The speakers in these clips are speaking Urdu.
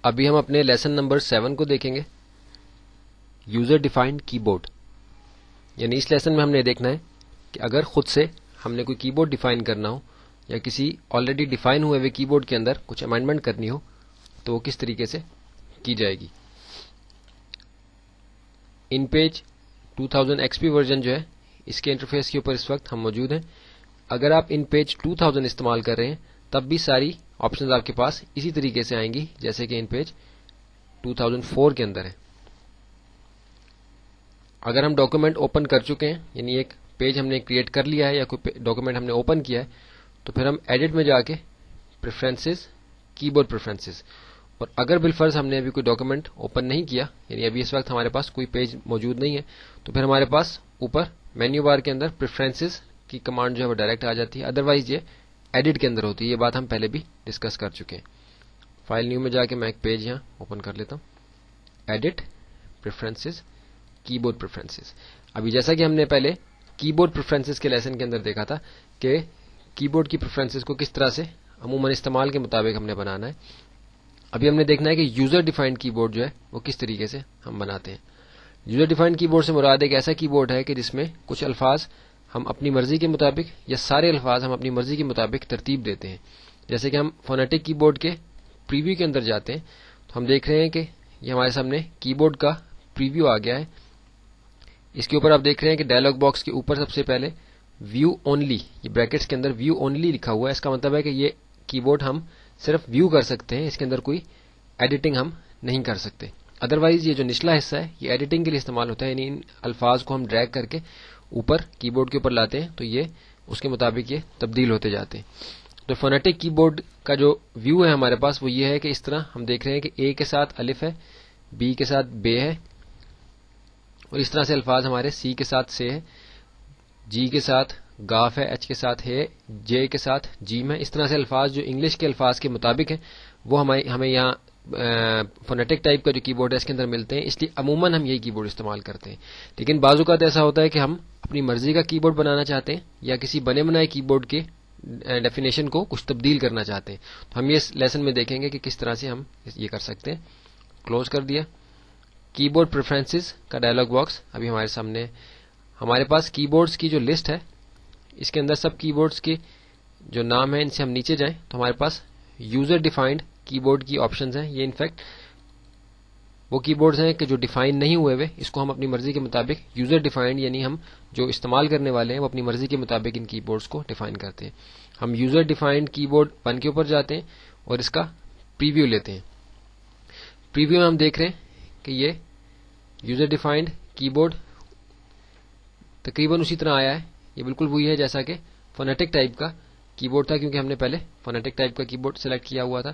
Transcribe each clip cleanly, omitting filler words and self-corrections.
ابھی ہم اپنے لیسن نمبر 7 کو دیکھیں گے، یوزر ڈیفائنڈ کی بورڈ. یعنی اس لیسن میں ہم نے دیکھنا ہے کہ اگر خود سے ہم نے کوئی کی بورڈ ڈیفائن کرنا ہو یا کسی آلریڈی ڈیفائن ہوئے ہوئے کی بورڈ کے اندر کچھ امینڈمنٹ کرنی ہو تو وہ کس طریقے سے کی جائے گی. ان پیج 2000 XP ورژن جو ہے اس کے انٹرفیس کے اوپر اس وقت ہم موجود ہیں. اگر آپ ان پیج 2000 استعمال کر رہے ہیں تب بھی ساری آپشنز آپ کے پاس اسی طریقے سے آئیں گی جیسے کہ ان پیج 2004 کے اندر ہے. اگر ہم ڈاکومنٹ اوپن کر چکے ہیں، یعنی ایک پیج ہم نے کریٹ کر لیا ہے یا کوئی ڈاکومنٹ ہم نے اوپن کیا ہے، تو پھر ہم ایڈٹ میں جا کے پریفرنسز، کی بورڈ پریفرنسز، اور اگر بالفرض ہم نے ابھی کوئی ڈاکومنٹ اوپن نہیں کیا، یعنی ابھی اس وقت ہمارے پاس کوئی پیج موجود نہیں ہے، تو پھر ہمارے پاس اوپر مینیو بار کے اندر پریفرنسز کی کمانڈ جو ہے وہ ڈائریکٹ آ جاتی ہے. ادروائز یہ ایڈٹ کے اندر ہوتی ہے. یہ بات ہم پہلے بھی ڈسکس کر چکے ہیں. فائل نیو میں جا کے میں ایک پیج یہاں اوپن کر لیتا ہوں، ایڈٹ پریفرنسز، کی بورڈ پریفرنسز. ابھی جیسا کہ ہم نے پہلے کی بورڈ پریفرنسز کے لیسن کے اندر دیکھا تھا کہ کی بورڈ کی پریفرنسز کو کس طرح سے عموماً استعمال کے مطابق ہم نے بنانا ہے. ابھی ہم نے دیکھنا ہے کہ یوزر ڈیفائنڈ کی بورڈ جو ہے وہ کس طریقے سے ہم بناتے ہیں. یوزر ڈیفائنڈ کی بورڈ سے مراد ایک ایسا کی بورڈ ہے کہ جس میں کچھ الفاظ ہم اپنی مرضی کے مطابق یا سارے الفاظ ہم اپنی مرضی کے مطابق ترتیب دیتے ہیں. جیسے کہ ہم فونیٹک کی بورڈ کے پریویو کے اندر جاتے ہیں تو ہم دیکھ رہے ہیں کہ یہ ہمارے سامنے کی بورڈ کا پریویو آ گیا ہے. اس کے اوپر آپ دیکھ رہے ہیں کہ ڈائلاگ باکس کے اوپر سب سے پہلے ویو اونلی، یہ بریکٹس کے اندر ویو اونلی لکھا ہوا ہے. اس کا مطلب ہے کہ یہ کی بورڈ ہم صرف ویو کر سکتے ہیں، اس کے اندر کوئی ایڈیٹنگ ہم نہیں کر سکتے. ادروائز یہ جو نچلا حصہ ہے یہ ایڈیٹنگ کے لیے استعمال ہوتا ہے، یعنی ان الفاظ کو ہم ڈریگ کر کے اوپر کی بورڈ کے اوپر لاتے ہیں تو یہ اس کے مطابق یہ تبدیل ہوتے جاتے ہیں. تو فونیٹک کی بورڈ کا جو ویو ہے ہمارے پاس وہ یہ ہے کہ اس طرح ہم دیکھ رہے ہیں کہ اے کے ساتھ الف ہے، بی کے ساتھ بے ہے، اور اس طرح سے الفاظ ہمارے سی کے ساتھ سے ہے، جی کے ساتھ گاف ہے، ایچ کے ساتھ ہے، جے کے ساتھ جیم ہے. اس طرح سے الفاظ جو انگلش کے الفاظ کے مطابق ہیں وہ ہمیں یہاں فونیٹک ٹائپ کا جو کی بورڈ ہے اس کے اندر ملتے ہیں. اس لیے عموماً ہم یہی کی بورڈ استعمال کرتے ہیں. لیکن بعض اوقات ایسا ہوتا ہے کہ ہم اپنی مرضی کا کی بورڈ بنانا چاہتے ہیں یا کسی بنے بنائے کی بورڈ کے ڈیفینیشن کو کچھ تبدیل کرنا چاہتے ہیں. تو ہم یہ لیسن میں دیکھیں گے کہ کس طرح سے ہم یہ کر سکتے ہیں. کلوز کر دیا. کی بورڈ پریفرنسز کا ڈائلاگ باکس ابھی ہمارے سامنے ہے. ہمارے پاس کی بورڈز کی جو لسٹ ہے اس کے اندر سب کی بورڈز کے جو نام ہیں ان سے ہم نیچے جائیں تو ہمارے پاس یوزر ڈیفائنڈ کی بورڈ کی آپشنز ہیں. یہ انفیکٹ وہ کی بورڈز ہیں کہ جو ڈیفائن نہیں ہوئے ہوئے، اس کو ہم اپنی مرضی کے مطابق یوزر ڈیفائنڈ، یعنی ہم جو استعمال کرنے والے ہیں وہ اپنی مرضی کے مطابق ان کی بورڈز کو ڈیفائن کرتے ہیں. ہم یوزر ڈیفائنڈ کی بورڈ 1 کے اوپر جاتے ہیں اور اس کا پریویو لیتے ہیں. پریویو میں ہم دیکھ رہے ہیں کہ یہ یوزر ڈیفائنڈ کی بورڈ تقریباً اسی طرح آیا ہے. یہ بالکل وہی ہے جیسا کہ فونیٹک ٹائپ کا کی بورڈ تھا، کیونکہ ہم نے پہلے فونیٹک ٹائپ کا کی بورڈ سلیکٹ کیا ہوا تھا.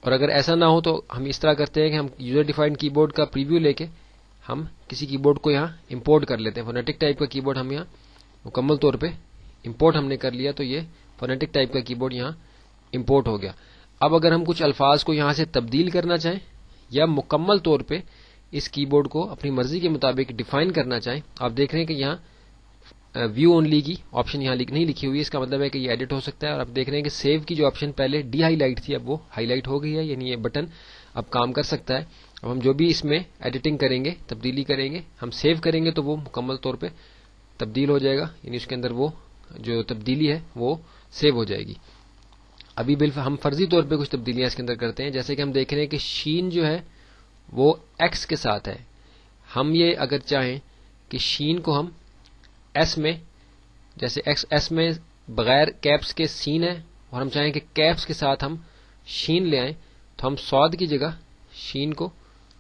اور اگر ایسا نہ ہو تو ہم اس طرح کرتے ہیں کہ ہم یوزر ڈیفائنڈ کی بورڈ کا پریویو لے کے ہم کسی کی بورڈ کو یہاں امپورٹ کر لیتے ہیں. فونیٹک ٹائپ کا کی بورڈ ہم یہاں مکمل طور پہ امپورٹ ہم نے کر لیا تو یہ فونیٹک ٹائپ کا کی بورڈ یہاں امپورٹ ہو گیا. اب اگر ہم کچھ الفاظ کو یہاں سے تبدیل کرنا چاہیں یا مکمل طور پہ اس کی بورڈ کو اپنی مرضی کے مطابق ڈیفائن کرنا چاہیں، آپ دیکھ رہے ہیں کہ یہاں ویو اونلی کی آپشن یہاں نہیں لکھی ہوئی ہے. اس کا مطلب ہے کہ یہ ایڈٹ ہو سکتا ہے. اور آپ دیکھ رہے ہیں کہ سیو کی جو آپشن پہلے ڈی ہائی لائٹ تھی اب وہ ہائی لائٹ ہو گئی ہے، یعنی یہ بٹن اب کام کر سکتا ہے. اب ہم جو بھی اس میں ایڈیٹنگ کریں گے، تبدیلی کریں گے، ہم سیو کریں گے تو وہ مکمل طور پہ تبدیل ہو جائے گا، یعنی اس کے اندر وہ جو تبدیلی ہے وہ سیو ہو جائے گی. ابھی ہم فرضی طور پہ کچھ تبدیلیاں اس کے اندر کرتے ہیں. جیسے کہ ہم دیکھ رہے ہیں کہ شین جو ہے وہ ایکس کے ساتھ ہے. ہم یہ اگر چاہیں کہ شین کو ہم ایس میں، جیسے ایس میں بغیر کیپس کے سین ہے اور ہم چاہیں کہ کیپس کے ساتھ ہم شین لے آئیں تو ہم سعود کی جگہ شین کو،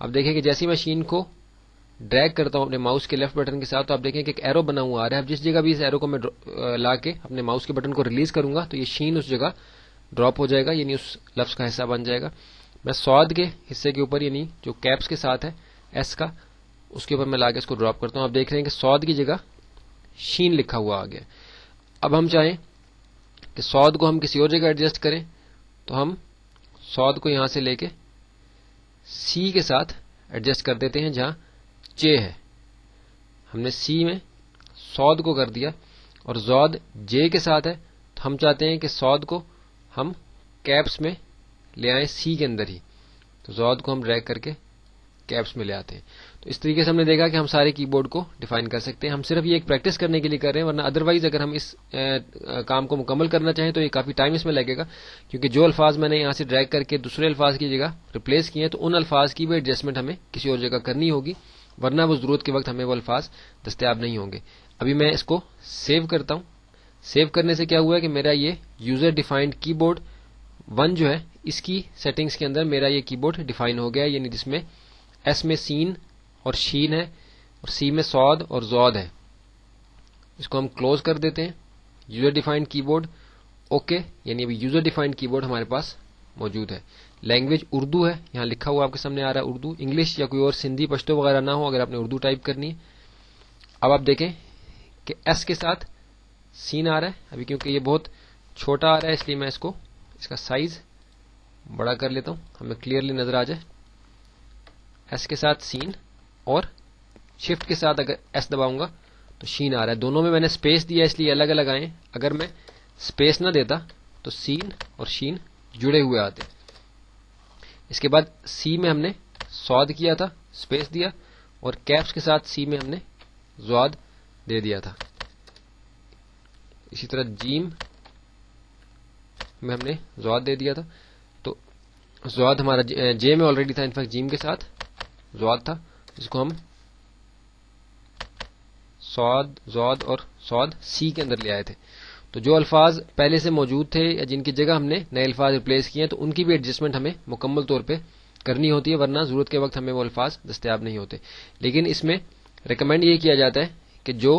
اب دیکھیں کہ جیسے میں شین کو ڈریگ کرتا ہوں اپنے ماؤس کے لیفٹ بٹن کے ساتھ تو آپ دیکھیں کہ ایک ایرو بنا ہوا آ رہا ہے. اب جس جگہ بھی اس ایرو کو میں لا کے اپنے ماؤس کے بٹن کو ریلیز کروں گا تو یہ شین اس جگہ ڈراپ ہو جائے گا، یعنی اس لفظ کا حصہ بن جائے گا. میں سعود کے حصے کے اوپر، یعنی جو کیپس کے ساتھ ہے ایس کا، اس کے اوپر میں لا کے اس کو ڈراپ کرتا ہوں. آپ دیکھ رہے ہیں کہ سعود کی جگہ شین لکھا ہوا آ گیا. اب ہم چاہیں کہ سعود کو ہم کسی اور جگہ ایڈجسٹ کریں تو ہم سعود کو یہاں سے لے کے سی کے ساتھ ایڈجسٹ کر دیتے ہیں جہاں جے ہے. ہم نے سی میں سعود کو کر دیا اور زود جے کے ساتھ ہے تو ہم چاہتے ہیں کہ سعود کو ہم کیپس میں لے آئیں سی کے اندر ہی. تو زود کو ہم ڈریگ کر کے کیپس میں لے آتے ہیں. تو اس طریقے سے ہم نے دیکھا کہ ہم سارے کی بورڈ کو ڈیفائن کر سکتے ہیں. ہم صرف یہ ایک پریکٹس کرنے کے لیے کر رہے ہیں، ورنہ ادروائز اگر ہم اس کام کو مکمل کرنا چاہیں تو یہ کافی ٹائم اس میں لگے گا، کیونکہ جو الفاظ میں نے یہاں سے ڈریگ کر کے دوسرے الفاظ کی جگہ ریپلیس کیے ہیں تو ان الفاظ کی بھی ایڈجسٹمنٹ ہمیں کسی اور جگہ کرنی ہوگی، ورنہ وہ ضرورت کے وقت ہمیں وہ الفاظ دستیاب نہیں ہوں گے. ابھی میں اس کو سیو کرتا ہوں. سیو کرنے سے کیا ہوا ہے کہ میرا یہ یوزر ڈیفائنڈ کی بورڈ 1 جو ہے اس کی سیٹنگز کے اندر میرا یہ کی بورڈ ڈیفائن ہو گیا، یعنی جس میں ایس میں سین اور شین ہے اور سی میں سعود اور زود ہے. اس کو ہم کلوز کر دیتے ہیں. یوزر ڈیفائنڈ کی بورڈ اوکے، یعنی ابھی یوزر ڈیفائنڈ کی بورڈ ہمارے پاس موجود ہے. لینگویج اردو ہے، یہاں لکھا ہوا آپ کے سامنے آ رہا ہے اردو. انگلش یا کوئی اور سندھی پشتو وغیرہ نہ ہو اگر آپ نے اردو ٹائپ کرنی ہے. اب آپ دیکھیں کہ ایس کے ساتھ سین آ رہا ہے. ابھی کیونکہ یہ بہت چھوٹا آ رہا ہے اس لیے میں اس کا سائز بڑا کر لیتا ہوں، ہمیں کلیئرلی نظر آ جائے. ایس کے ساتھ سین اور شفٹ کے ساتھ اگر ایس دباؤں گا تو شین آ رہا ہے. دونوں میں نے اسپیس دیا اس لیے الگ الگ آئے. اگر میں اسپیس نہ دیتا تو سین اور شین جڑے ہوئے آتے. اس کے بعد سی میں ہم نے سعود کیا تھا، اسپیس دیا، اور کیپس کے ساتھ سی میں ہم نے زواد دے دیا تھا. اسی طرح جیم میں ہم نے زواد دے دیا تھا. تو زواد ہمارا جے میں آلریڈی تھا، انفیکٹ جیم کے ساتھ زواد تھا، جس کو ہم زواد اور سعود سی کے اندر لے آئے تھے. تو جو الفاظ پہلے سے موجود تھے یا جن کی جگہ ہم نے نئے الفاظ ریپلیس کیے ہیں تو ان کی بھی ایڈجسٹمنٹ ہمیں مکمل طور پہ کرنی ہوتی ہے، ورنہ ضرورت کے وقت ہمیں وہ الفاظ دستیاب نہیں ہوتے. لیکن اس میں ریکمینڈ یہ کیا جاتا ہے کہ جو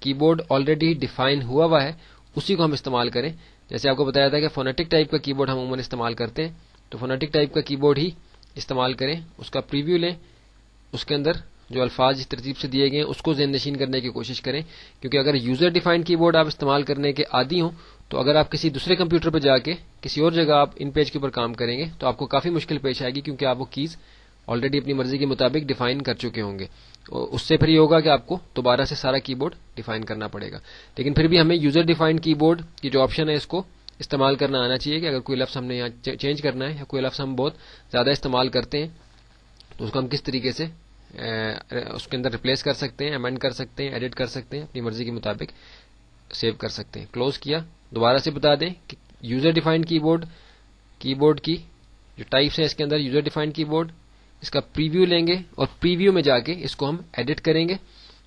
کی بورڈ آلریڈی ڈیفائن ہوا ہے اسی کو ہم استعمال کریں. جیسے آپ کو بتایا تھا کہ فونیٹک ٹائپ کا کی بورڈ ہم عموماً استعمال کرتے ہیں، تو فونیٹک ٹائپ کا کی بورڈ ہی استعمال کریں. اس کا پریویو لیں، اس کے اندر جو الفاظ اس ترتیب سے دیے گئے ہیں اس کو ذہن نشین کرنے کی کوشش کریں. کیونکہ اگر یوزر ڈیفائنڈ کی بورڈ آپ استعمال کرنے کے عادی ہوں تو اگر آپ کسی دوسرے کمپیوٹر پہ جا کے کسی اور جگہ آپ ان پیج کے اوپر کام کریں گے تو آپ کو کافی مشکل پیش آئے گی، کیونکہ آپ وہ کیز آلریڈی اپنی مرضی کے مطابق ڈیفائن کر چکے ہوں گے. اس سے پھر یہ ہوگا کہ آپ کو دوبارہ سے سارا کی بورڈ ڈیفائن کرنا پڑے گا. لیکن پھر بھی ہمیں یوزر ڈیفائنڈ کی بورڈ کی جو آپشن ہے اس کو استعمال کرنا آنا چاہیے کہ اگر کوئی لفظ ہم نے یہاں چینج کرنا ہے یا کوئی لفظ ہم بہت زیادہ استعمال کرتے ہیں تو اس کو ہم کس طریقے سے اس کے اندر ریپلیس کر سکتے ہیں، امینڈ کر سکتے ہیں، ایڈٹ کر سکتے ہیں، اپنی مرضی کے مطابق سیو کر سکتے ہیں. کلوز کیا. دوبارہ سے بتا دیں کہ یوزر ڈیفائنڈ کی بورڈ کی جو ٹائپس ہیں اس کے اندر یوزر ڈیفائنڈ کی بورڈ، اس کا پریویو لیں گے اور پریویو میں جا کے اس کو ہم ایڈٹ کریں گے.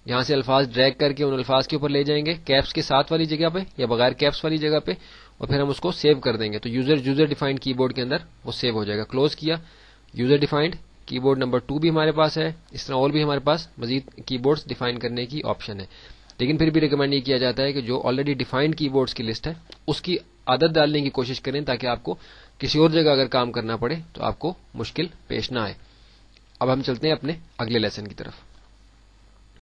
یہاں سے الفاظ ڈریگ کر کے ان الفاظ کے اوپر لے جائیں گے کیپس کے ساتھ والی جگہ پہ یا بغیر کیپس والی جگہ پہ، اور پھر ہم اس کو سیو کر دیں گے. تو یوزر ڈیفائنڈ کی بورڈ کے اندر وہ سیو ہو جائے گا. کلوز کیا. یوزر ڈیفائنڈ کی بورڈ نمبر 2 بھی ہمارے پاس ہے. اس طرح اور بھی ہمارے پاس مزید کی بورڈز ڈیفائن کرنے کی آپشن ہے. لیکن پھر بھی ریکمینڈ یہ کیا جاتا ہے کہ جو آلریڈی ڈیفائنڈ کی بورڈز کی لسٹ ہے اس کی عادت ڈالنے کی کوشش کریں تاکہ آپ کو کسی اور جگہ اگر کام کرنا پڑے تو آپ کو مشکل پیش نہ آئے. اب ہم چلتے ہیں اپنے اگلے لیسن کی طرف.